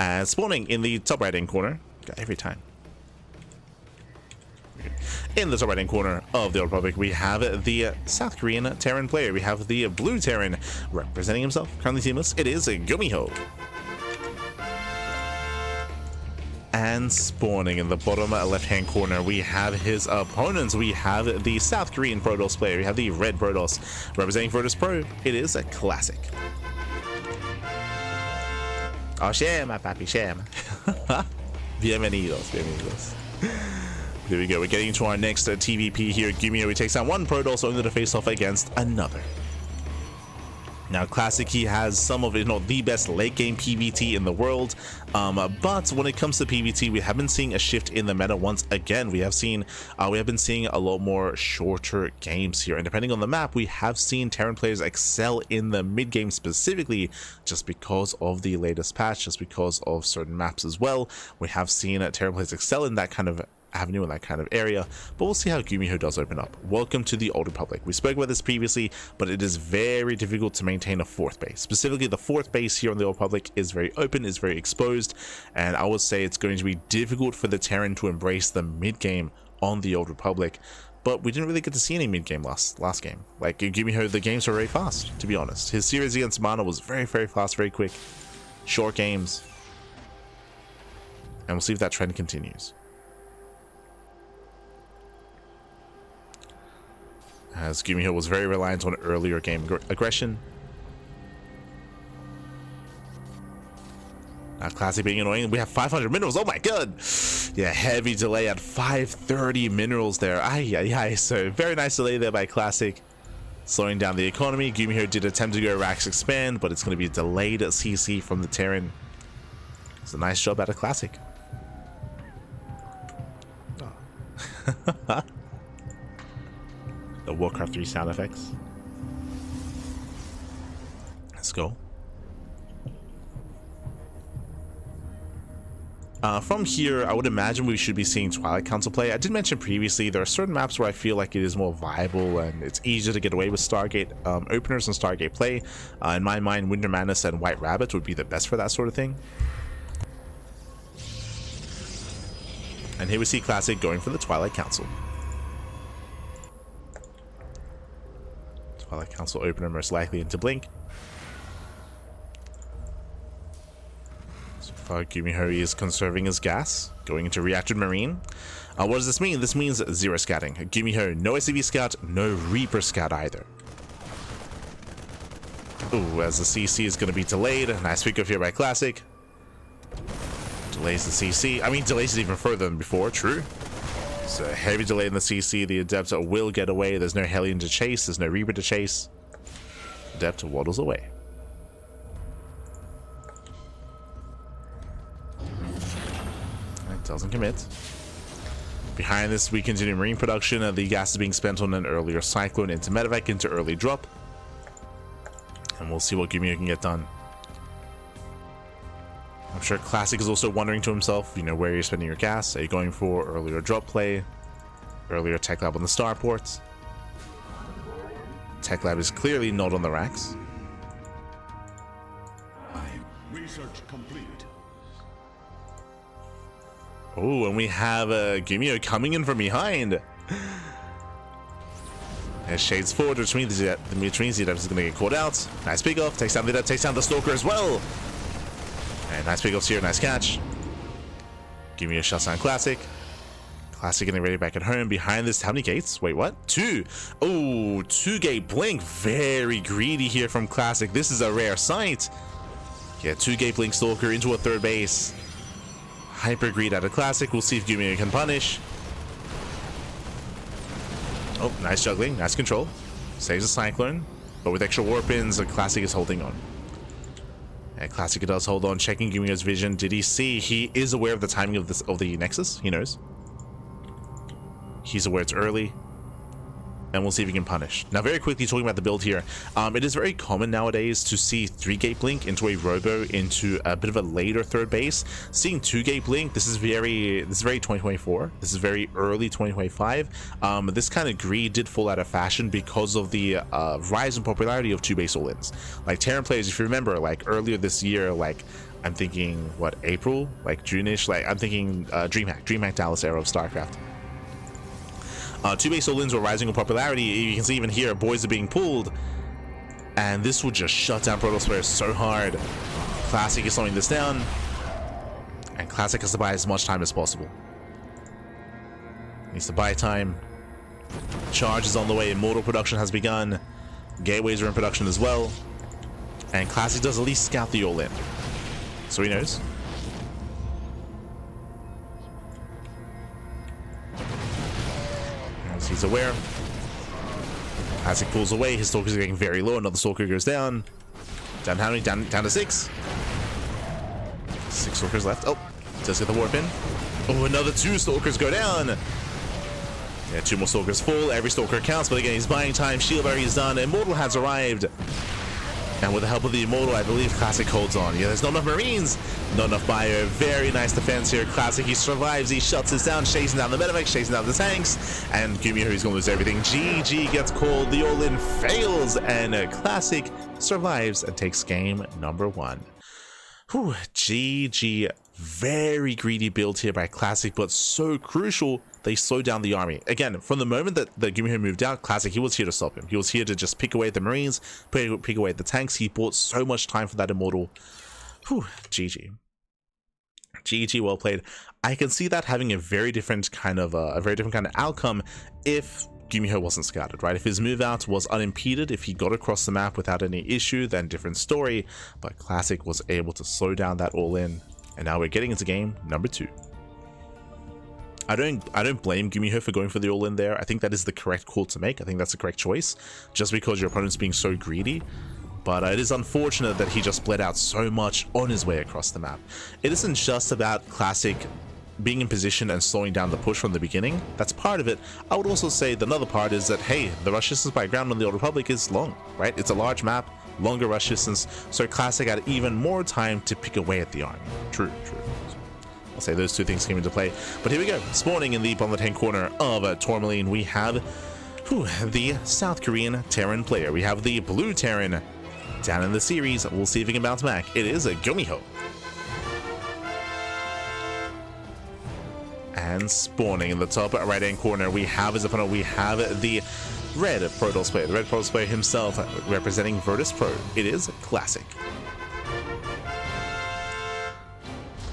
And spawning in the top right hand corner, every time. In the top right hand corner of the Old Republic, we have the South Korean Terran player. We have the blue Terran representing himself, currently teamless. It is GuMiho. And spawning in the bottom left hand corner, we have his opponents. We have the South Korean Protoss player. We have the red Protoss representing Protoss Pro. It is a classic. Oh, Sham, papi, Sham. Bienvenidos, bienvenidos. There we go. We're getting to our next TVP here. GuMiho, he takes down one Protoss only to face off against another. Now, Classic, he has some of, the best late game PvT in the world. But when it comes to PvT, we have been seeing a shift in the meta once again. We have been seeing a lot more shorter games here, and depending on the map, we have seen Terran players excel in the mid game specifically, just because of the latest patch, just because of certain maps as well. We have seen Terran players excel in that kind of avenue, in that kind of area, but we'll see how GuMiho does open up. Welcome to the Old Republic. We spoke about this previously, but it is very difficult to maintain a fourth base. Specifically, the fourth base here on the Old Republic is very open, is very exposed, and I would say it's going to be difficult for the Terran to embrace the mid game on the Old Republic. But we didn't really get to see any mid game last game. Like, GuMiho, the games were very fast, to be honest. His series against Mana was very, very fast, very quick, short games, and we'll see if that trend continues. As GuMiho was very reliant on earlier game aggression. Now, Classic being annoying. We have 500 minerals. Oh my god! Yeah, heavy delay at 530 minerals there. Ay. So, very nice delay there by Classic. Slowing down the economy. GuMiho did attempt to go Rax expand, but it's going to be delayed at CC from the Terran. It's a nice job out of Classic. Oh. The Warcraft 3 sound effects. Let's go. From here, I would imagine we should be seeing Twilight Council play. I did mention previously, there are certain maps where I feel like it is more viable and it's easier to get away with Stargate openers and Stargate play. In my mind, Winter Madness and White Rabbit would be the best for that sort of thing. And here we see Classic going for the Twilight Council. Twilight Council opener most likely into Blink. So far, GuMiho is conserving his gas, going into Reactor Marine. What does this mean? This means zero scouting. GuMiho, no SCV scout, no Reaper scout either. Ooh, as the CC is going to be delayed. Nice pick off here by Classic. Delays the CC. I mean, delays it even further than before, true. So heavy delay in the CC. The Adept will get away. There's no Hellion to chase. There's no Reaper to chase. Adept waddles away. It doesn't commit. Behind this, we continue Marine production. The gas is being spent on an earlier Cyclone into Medevac into early drop. And we'll see what GuMiho can get done. I'm sure Classic is also wondering to himself, where you're spending your gas. Are you going for earlier drop play? Earlier Tech Lab on the starports? Tech Lab is clearly not on the racks. Research complete. Oh, and we have GuMiho coming in from behind. As Shades forward, which means the Adept is going to get caught out. Nice pick off. Takes down the Adept, takes down the Stalker as well. And nice pickups here, nice catch. GuMiho shuts down Classic. Classic getting ready back at home. Behind this, how many gates? Wait, what? 2. Oh, 2-gate Blink. Very greedy here from Classic. This is a rare sight. Yeah, 2-gate Blink Stalker into a third base. Hyper greed out of Classic. We'll see if GuMiho can punish. Oh, nice juggling, nice control. Saves a Cyclone. But with extra warp-ins, Classic is holding on. And Classic does hold on, checking GuMiho's vision. Did he see? He is aware of the timing of the Nexus. He knows. He's aware it's early. and we'll see if we can punish. Now, very quickly talking about the build here, it is very common nowadays to see 3-gate blink into a robo into a bit of a later third base. Seeing 2-gate blink, this is very 2024. This is very early 2025. This kind of greed did fall out of fashion because of the rise in popularity of 2-base all-ins. Like Terran players, if you remember, like earlier this year, like I'm thinking what, April, like June-ish, like I'm thinking DreamHack Dallas era of StarCraft. 2-base all-ins were rising in popularity. You can see even here, boys are being pulled, and this will just shut down Protoss players so hard. Classic is slowing this down, and Classic has to buy as much time as possible. Needs to buy time. Charge is on the way. Immortal production has begun. Gateways are in production as well, and Classic does at least scout the all-in, so he knows. He's aware. Classic pulls away. His stalkers are getting very low. Another stalker goes down. Down how many? Down to 6. 6 stalkers left. Oh, does get the warp in. Oh, another 2 stalkers go down. Yeah, 2 more stalkers fall. Every stalker counts, but again, he's buying time. Shield barrier is done. Immortal has arrived. And with the help of the Immortal, I believe Classic holds on. Yeah, there's not enough Marines. Not enough bio. Very nice defense here. Classic, he survives. He shuts this down, chasing down the medevacs, chasing down the tanks. And GuMiho, he's going to lose everything. GG gets called. The all-in fails. And Classic survives and takes game number 1. Whew, GG. Very greedy build here by Classic, but so crucial. They slowed down the army. Again, from the moment that GuMiho moved out, Classic, he was here to stop him. He was here to just pick away at the Marines, pick away at the tanks. He bought so much time for that Immortal. Whew, GG. GG, well played. I can see that having a very different kind of outcome if GuMiho wasn't scouted, right? If his move out was unimpeded, if he got across the map without any issue, then different story. But Classic was able to slow down that all-in, and now we're getting into game number 2. I don't blame GuMiho for going for the all-in there. I think that is the correct call to make. I think that's the correct choice, just because your opponent's being so greedy. But it is unfortunate that he just bled out so much on his way across the map. It isn't just about Classic being in position and slowing down the push from the beginning. That's part of it. I would also say that another part is that, hey, the rush distance by ground on the Old Republic is long, right? It's a large map, longer rush distance, so Classic had even more time to pick away at the army. True. I'll say those 2 things came into play. But here we go. Spawning in the bottom left-hand corner of Tourmaline, we have the South Korean Terran player. We have the blue Terran down in the series. We'll see if he can bounce back. It is a GuMiho. And spawning in the top right-hand corner, we have his opponent. We have the red Protoss player. The red Protoss player himself representing Virtus Pro. It is Classic.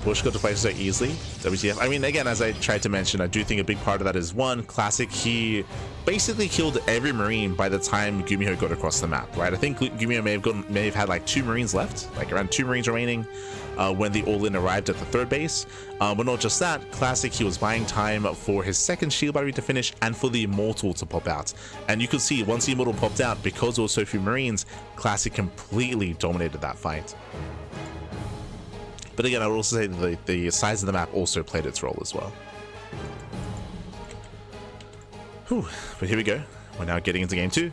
Bush got to play so easily. WTF. I mean, again, as I tried to mention, I do think a big part of that is, one, Classic, he basically killed every Marine by the time GuMiho got across the map, right? I think GuMiho may have had like 2 Marines left, like around 2 Marines remaining when the all-in arrived at the third base. But not just that, Classic, he was buying time for his second shield battery to finish and for the Immortal to pop out. And you could see once the Immortal popped out, because there were so few Marines, Classic completely dominated that fight. But again, I would also say that the size of the map also played its role as well. Whew. But here we go. We're now getting into game 2.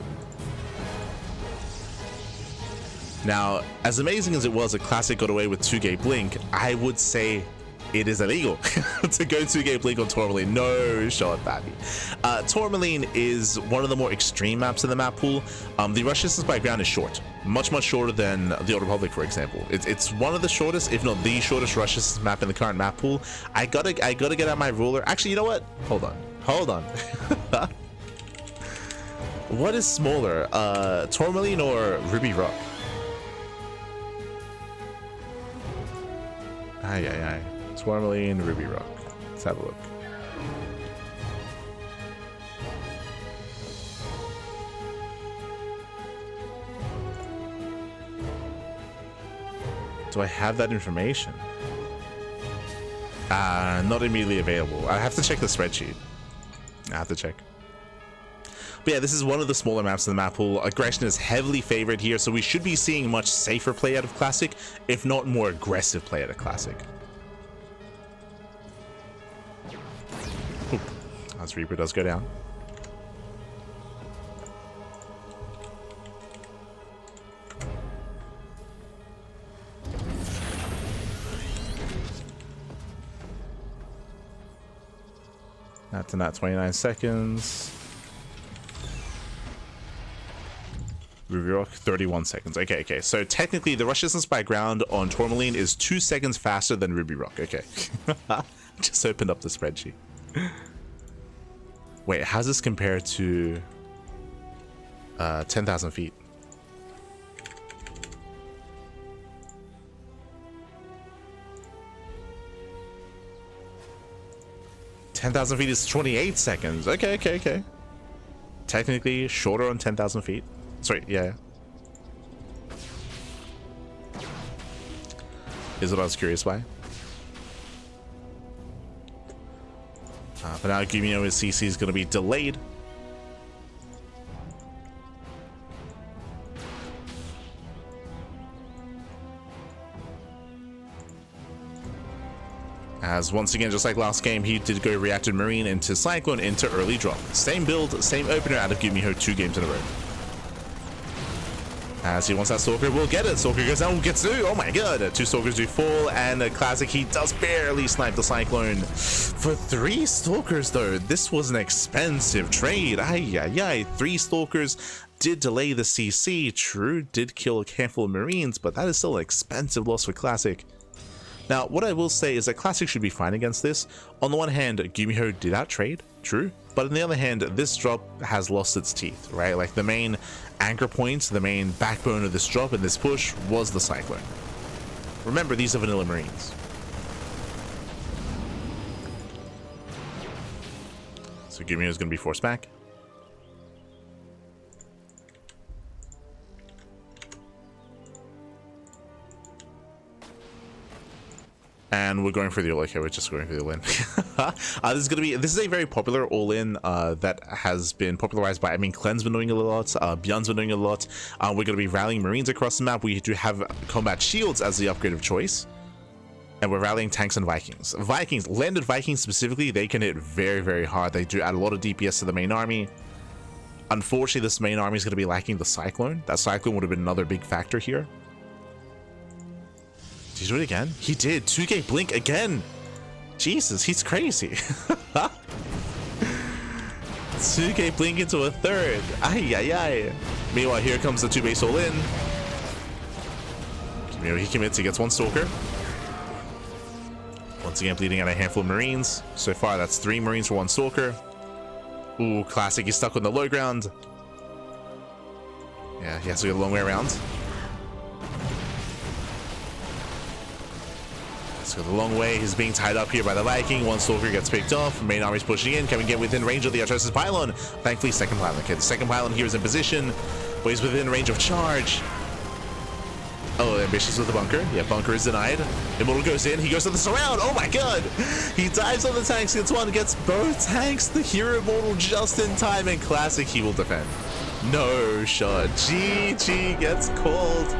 Now, as amazing as it was that Classic got away with 2-gate blink, I would say it is illegal to go 2-gate blink on Tourmaline. No shot, Babby. Tourmaline is one of the more extreme maps in the map pool. The rush distance by ground is short, much shorter than the Old Republic, for example. It's one of the shortest, if not the shortest, rush distance map in the current map pool. I gotta get out my ruler. Actually, you know what? Hold on. What is smaller, Tourmaline or Ruby Rock? Aye. Tourmaline, Ruby Rock. Let's have a look. Do I have that information? Not immediately available. I have to check the spreadsheet. I have to check. But yeah, this is one of the smaller maps in the map pool. Aggression is heavily favored here, so we should be seeing much safer play out of Classic, if not more aggressive play out of Classic. Ooh, as Reaper does go down. After that, 29 seconds. Ruby Rock, 31 seconds. Okay. So technically, the rush distance by ground on Tourmaline is 2 seconds faster than Ruby Rock. Okay. Just opened up the spreadsheet. Wait, how's this compare to 10,000 feet? $10,000 feet is 28 seconds. Okay. Technically shorter on 10,000 feet. Sorry, yeah. Is what I was curious by. But now GuMiho with CC is going to be delayed. As once again, just like last game, he did go Reacted Marine into Cyclone into early drop. Same build, same opener out of GuMiho 2 games in a row. As he wants that Stalker, will get it. Stalker goes down, gets 2. Oh my god. 2 Stalkers do fall, and a Classic, he does barely snipe the Cyclone. For 3 Stalkers though, this was an expensive trade. Ay. 3 Stalkers did delay the CC. True, did kill a handful of Marines, but that is still an expensive loss for Classic. Now, what I will say is that Classic should be fine against this. On the one hand, GuMiho did outtrade, true. But on the other hand, this drop has lost its teeth, right? Like the main anchor point, the main backbone of this drop and this push was the Cyclone. Remember, these are vanilla Marines. So GuMiho is going to be forced back. And we're going for the all. Okay, we're just going for the all-in. This is a very popular all-in that has been popularized by, Clean's been doing it a lot, Bjorn's been doing it a lot. We're going to be rallying Marines across the map. We do have combat shields as the upgrade of choice. And we're rallying tanks and Vikings. Landed Vikings specifically, they can hit very, very hard. They do add a lot of DPS to the main army. Unfortunately, this main army is going to be lacking the Cyclone. That Cyclone would have been another big factor here. Did he do it again? He did. 2K blink again. Jesus, he's crazy. 2K blink into a third. Ay. Meanwhile, here comes the 2 base all in. He commits. He gets 1 Stalker. Once again, bleeding out a handful of Marines. So far, that's 3 Marines for 1 Stalker. Ooh, Classic. He's stuck on the low ground. Yeah, he has to go a long way around. Go the long way. He's being tied up here by the Viking. 1 Stalker gets picked off. Main army's pushing in. Can we get within range of the Artosis pylon? Thankfully, second pylon. Okay, the second pylon here is in position, but he's within range of charge. Oh, ambitious with the bunker. Yeah, bunker is denied. Immortal goes in. He goes to the surround. Oh my god! He dives on the tanks. Gets 1. Gets both tanks. The hero Immortal just in time. And Classic, he will defend. No shot. GG gets called.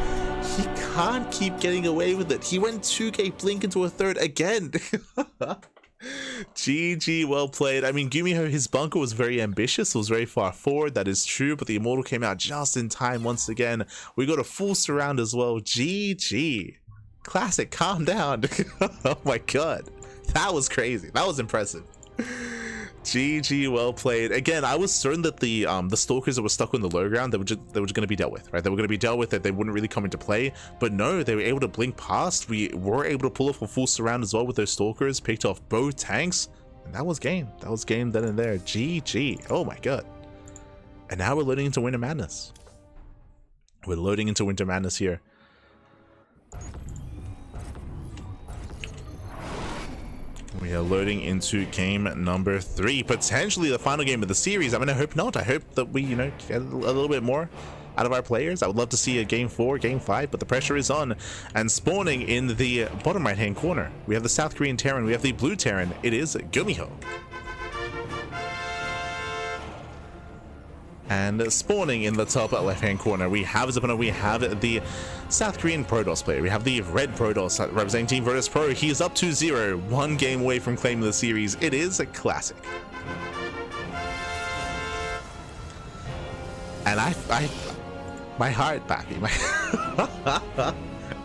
He can't keep getting away with it. He went 2K blink into a third again. GG, well played. GuMiho, his bunker was very ambitious. It was very far forward. That is true. But the Immortal came out just in time once again. We got a full surround as well. GG. Classic, calm down. Oh my god. That was crazy. That was impressive. GG, well played. Again, I was certain that the Stalkers that were stuck on the low ground, they were going to be dealt with, right? They were going to be dealt with, that they wouldn't really come into play. But no, they were able to blink past. We were able to pull off a full surround as well with those Stalkers, picked off both tanks, and that was game. That was game then and there. GG. Oh my god. And now we're loading into Winter Madness. We're loading into Winter Madness here. We are loading into game number 3, potentially the final game of the series. I hope not. I hope that we, get a little bit more out of our players. I would love to see a game 4, game 5, but the pressure is on. And spawning in the bottom right-hand corner, we have the South Korean Terran, we have the blue Terran. It is GuMiho. And spawning in the top left-hand corner, we have the South Korean Protoss player. We have the red Protoss representing Team Virtus Pro. He is up 2-0, 1 game away from claiming the series. It is a classic. And my heart, Pappy,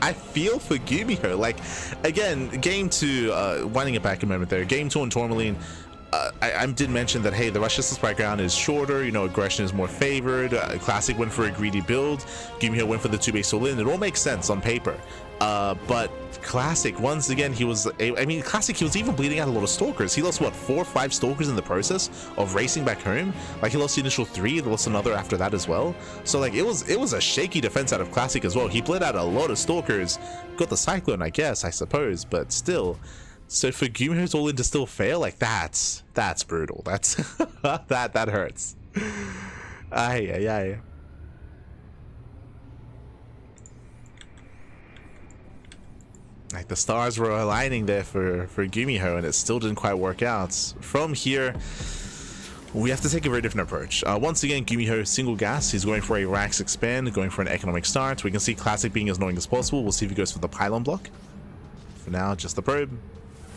I feel for GuMiho. Like, again, game 2, winding it back a moment there, game 2 on Tourmaline, I did mention that, hey, the rush distance background is shorter, you know, aggression is more favored. Classic went for a greedy build, GuMiho went for the 2-base all-in. It all makes sense on paper. But Classic, once again, he was, I mean, Classic, he was even bleeding out a lot of Stalkers. He lost, what, 4 or 5 Stalkers in the process of racing back home? Like, he lost the initial 3, he lost another after that as well. So, like, it was a shaky defense out of Classic as well. He bled out a lot of Stalkers, got the Cyclone, I guess, I suppose, but still. So for GuMiho's all-in to still fail, like, that's brutal. That's that hurts. Ay. Like, the stars were aligning there for GuMiho, and it still didn't quite work out. From here, we have to take a very different approach. Once again, GuMiho single gas. He's going for a Rax expand, going for an economic start. We can see Classic being as annoying as possible. We'll see if he goes for the pylon block. For now, just the probe.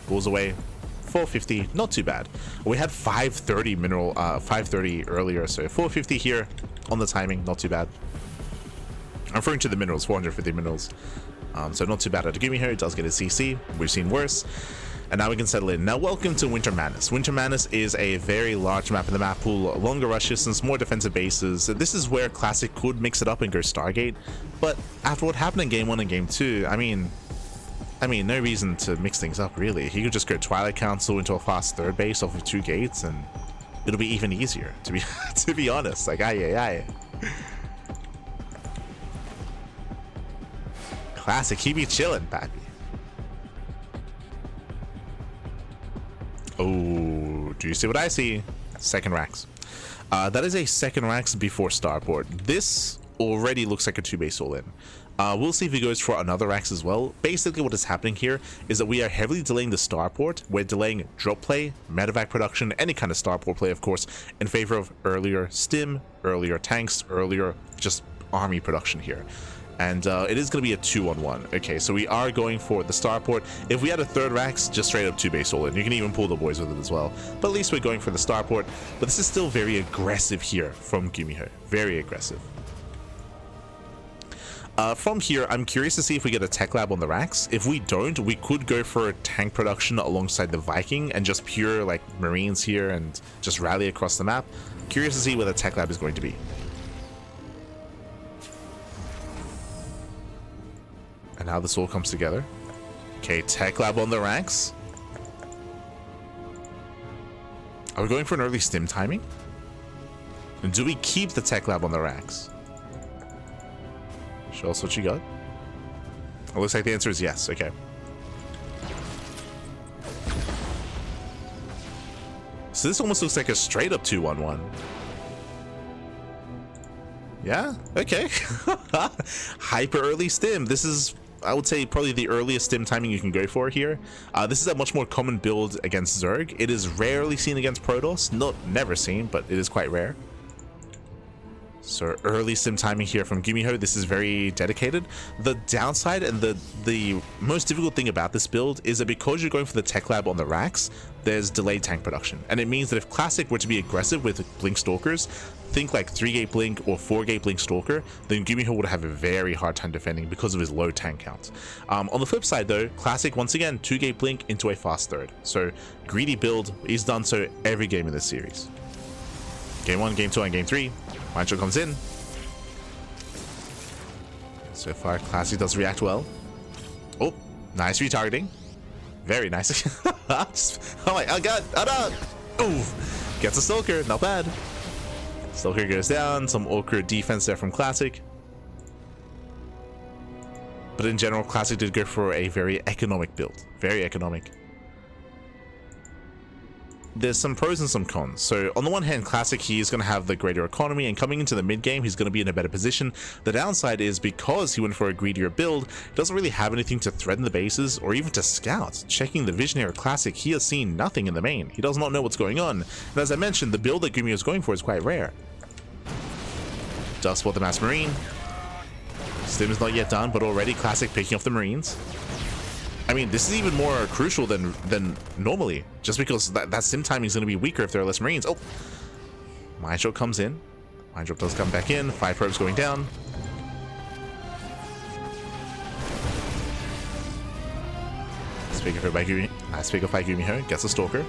Pulls away. 450, not too bad. We had 530 mineral, 530 earlier, so 450 here on the timing, not too bad. I'm referring to the minerals, 450 minerals. So not too bad at GuMiho. It does get a CC. We've seen worse. And now we can settle in. Now, welcome to Winter Madness. Winter Madness is a very large map in the map pool, longer rush distance, more defensive bases. This is where Classic could mix it up and go Stargate. But after what happened in Game 1 and Game 2, I mean, no reason to mix things up, really. He could just go Twilight Council into a fast third base off of 2 gates, and it'll be even easier, to be to be honest. Like, aye. Classic, he be chilling, papi. Oh, do you see what I see? Second Rax. That is a second Rax before Starport. This already looks like a 2-base all-in. We'll see if he goes for another Rax as well. Basically, what is happening here is that we are heavily delaying the Starport. We're delaying drop play, medevac production, any kind of Starport play, of course, in favor of earlier stim, earlier tanks, earlier just army production here. And it is going to be a 2-on-1. Okay, so we are going for the Starport. If we had a third Rax, just straight up 2-base all-in. You can even pull the boys with it as well. But at least we're going for the Starport. But this is still very aggressive here from GuMiho. Very aggressive. From here, I'm curious to see if we get a tech lab on the Rax. If we don't, we could go for tank production alongside the Viking and just pure, like, Marines here and just rally across the map. Curious to see where the tech lab is going to be. And how this all comes together. Okay, tech lab on the Rax. Are we going for an early stim timing? And do we keep the tech lab on the Rax? Show us what you got. It looks like the answer is yes. Okay. So this almost looks like a straight up 2-1-1. Yeah, okay. Hyper early stim. This is, I would say, probably the earliest stim timing you can go for here. This is a much more common build against Zerg. It is rarely seen against Protoss. Never seen, but it is quite rare. So early sim timing here from GuMiho. This is very dedicated. The downside and the most difficult thing about this build is that because you're going for the tech lab on the Rax, there's delayed tank production. And it means that if Classic were to be aggressive with Blink Stalkers, think like 3-gate Blink or 4-gate Blink Stalker, then GuMiho would have a very hard time defending because of his low tank count. On the flip side though, Classic, once again, 2-gate Blink into a fast third. So greedy build, he's done so every game in this series. Game 1, Game 2, and Game 3. Mancho comes in. So far, Classic does react well. Oh, nice retargeting. Very nice. Oh my god. Oh no. Ooh. Gets a Stalker. Not bad. Stalker goes down. Some awkward defense there from Classic. But in general, Classic did go for a very economic build. Very economic. There's some pros and some cons. So on the one hand, Classic, he is going to have the greater economy, and coming into the mid game, he's going to be in a better position. The downside is because he went for a greedier build, he doesn't really have anything to threaten the bases or even to scout. Checking the Visionary Classic, he has seen nothing in the main. He does not know what's going on. And as I mentioned, the build that GuMiho is going for is quite rare. Does spot the Mass Marine. Stim is not yet done, but already Classic picking off the Marines. I mean, this is even more crucial than normally, just because that sim timing is going to be weaker if there are less Marines. Oh, Mind Drop comes in. Mind Drop does come back in. 5 probes going down. Speak of by GuMiho, gets a Stalker.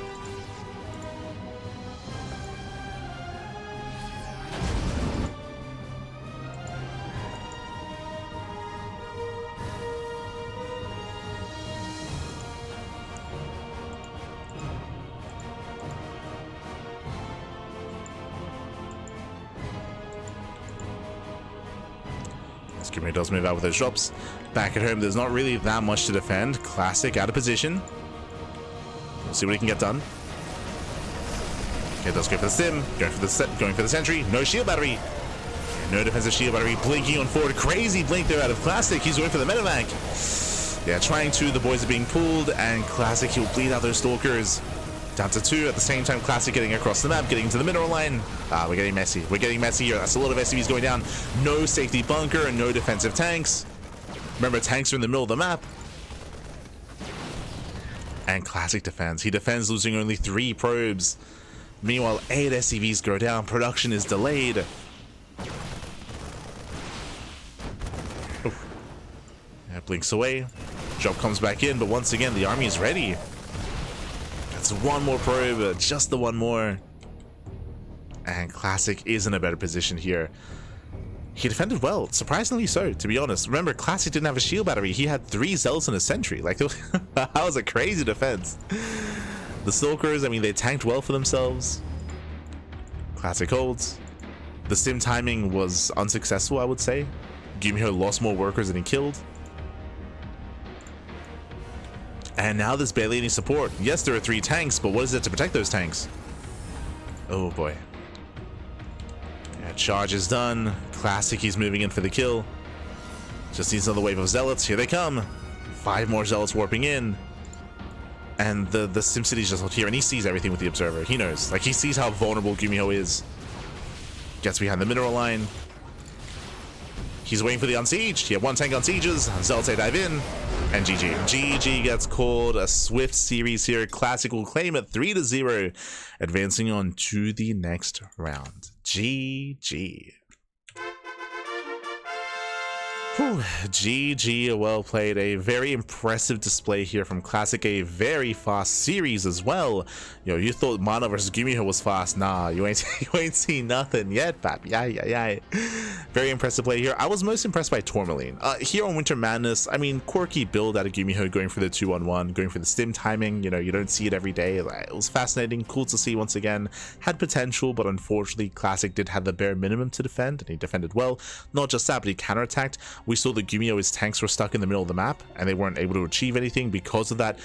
GuMiho does move out with those drops. Back at home, there's not really that much to defend. Classic out of position. We'll see what he can get done. Okay, does go for the stim, going for the sentry. No shield battery. No defensive shield battery. Blinking on forward. Crazy blink there out of Classic. He's going for the medevac. Yeah, trying to. The boys are being pulled, and Classic, he'll bleed out those stalkers. Down to 2 at the same time. Classic getting across the map, getting to the mineral line. We're getting messy. We're getting messy here. That's a lot of SCVs going down. No safety bunker and no defensive tanks. Remember, tanks are in the middle of the map. And Classic defends. He defends, losing only 3 probes. Meanwhile, 8 SCVs go down. Production is delayed. Oof. Yeah, blinks away. Drop comes back in, but once again, the army is ready. That's one more probe, just the one more. And Classic is in a better position here. He defended well, surprisingly so, to be honest. Remember, Classic didn't have a shield battery. He had 3 zealots and a sentry. Like, that was a crazy defense. The Stalkers, I mean, they tanked well for themselves. Classic holds. The stim timing was unsuccessful, I would say. GuMiho lost more workers than he killed. And now there's barely any support. Yes, there are 3 tanks, but what is it to protect those tanks? Oh boy. Yeah, charge is done. Classic, he's moving in for the kill. Just needs another wave of zealots. Here they come. 5 more zealots warping in. And the SimCity's just here, and he sees everything with the observer. He knows. Like, he sees how vulnerable GuMiho is. Gets behind the mineral line. He's waiting for the unsieged. He had 1 tank on sieges. Zealots dive in. And GG. GG gets called. A swift series here. Classic will claim it 3-0. Advancing on to the next round. GG. Whew. GG, well played. A very impressive display here from Classic. A very fast series as well. Yo, you thought Mana versus GuMiho was fast. Nah, you ain't seen nothing yet, papi. Yeah. Very impressive play here. I was most impressed by Tourmaline. Here on Winter Madness, I mean, quirky build out of GuMiho, going for the 2-on-1, going for the stim timing. You know, you don't see it every day. It was fascinating, cool to see once again. Had potential, but unfortunately, Classic did have the bare minimum to defend, and he defended well. Not just that, but he counterattacked. We saw that GuMiho's tanks were stuck in the middle of the map, and they weren't able to achieve anything because of that.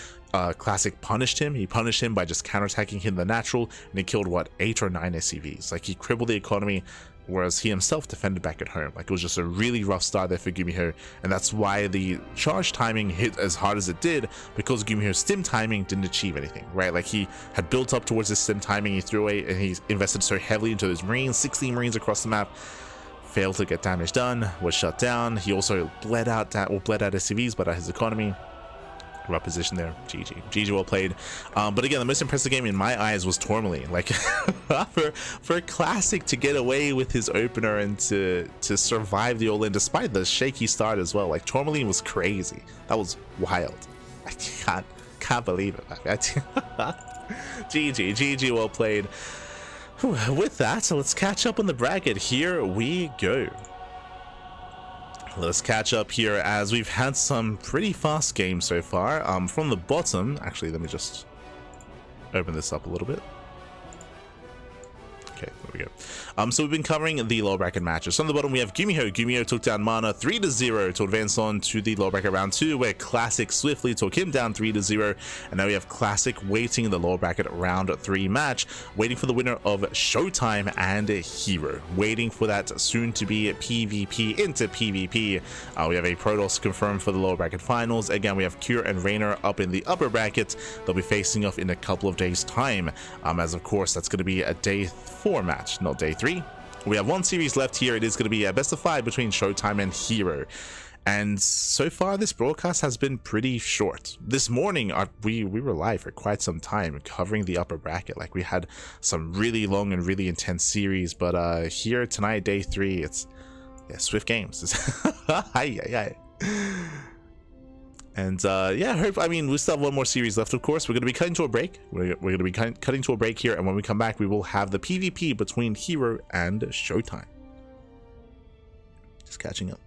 Classic punished him. He punished him by just counterattacking him the natural, and he killed, what, 8 or 9 SCVs. Like, he crippled the economy, whereas he himself defended back at home. Like, it was just a really rough start there for GuMiho, and that's why the charge timing hit as hard as it did, because GuMiho's stim timing didn't achieve anything, right? Like, he had built up towards his stim timing, he threw away, and he invested so heavily into those Marines, 16 Marines across the map. Failed to get damage done, was shut down. He also bled out SCVs, but his economy. Rough position there. GG, well played. But again, the most impressive game in my eyes was Tourmaline. Like, for Classic to get away with his opener and to survive the all-in despite the shaky start as well. Like, Tourmaline was crazy. That was wild. I can't believe it. GG, well played. With that, so let's catch up on the bracket. Here we go. Let's catch up here as we've had some pretty fast games so far. From the bottom, actually, let me just open this up a little bit. Okay, there we go. So we've been covering the lower bracket matches. So on the bottom, we have GuMiho. GuMiho took down Mana 3-0 to advance on to the lower bracket round 2, where Classic swiftly took him down 3-0. And now we have Classic waiting in the lower bracket round 3 match, waiting for the winner of Showtime and Hero. Waiting for that soon-to-be PvP into PvP. We have a Protoss confirmed for the lower bracket finals. Again, we have Cure and Raynor up in the upper bracket. They'll be facing off in a couple of days' time. As of course, that's going to be a day 4 match, not day 3. We have 1 series left here. It is going to be a best of 5 between Showtime and Hero. And so far, this broadcast has been pretty short. This morning, we were live for quite some time covering the upper bracket. Like, we had some really long and really intense series. But here tonight, day 3, it's swift games. And yeah, I mean, we still have 1 more series left, of course. We're going to be cutting to a break. We're going to be cutting to a break here, and when we come back, we will have the PvP between Hero and Showtime. Just catching up.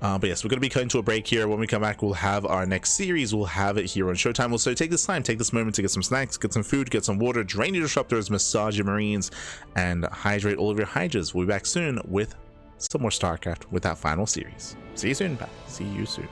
But yes, we're going to be cutting to a break here. When we come back, we'll have our next series. We'll have it here on Showtime. We'll so take this moment to get some snacks, get some food, get some water, drain your disruptors, massage your marines, and hydrate all of your hydras. We'll be back soon with some more StarCraft with that final series. See you soon, pal. See you soon.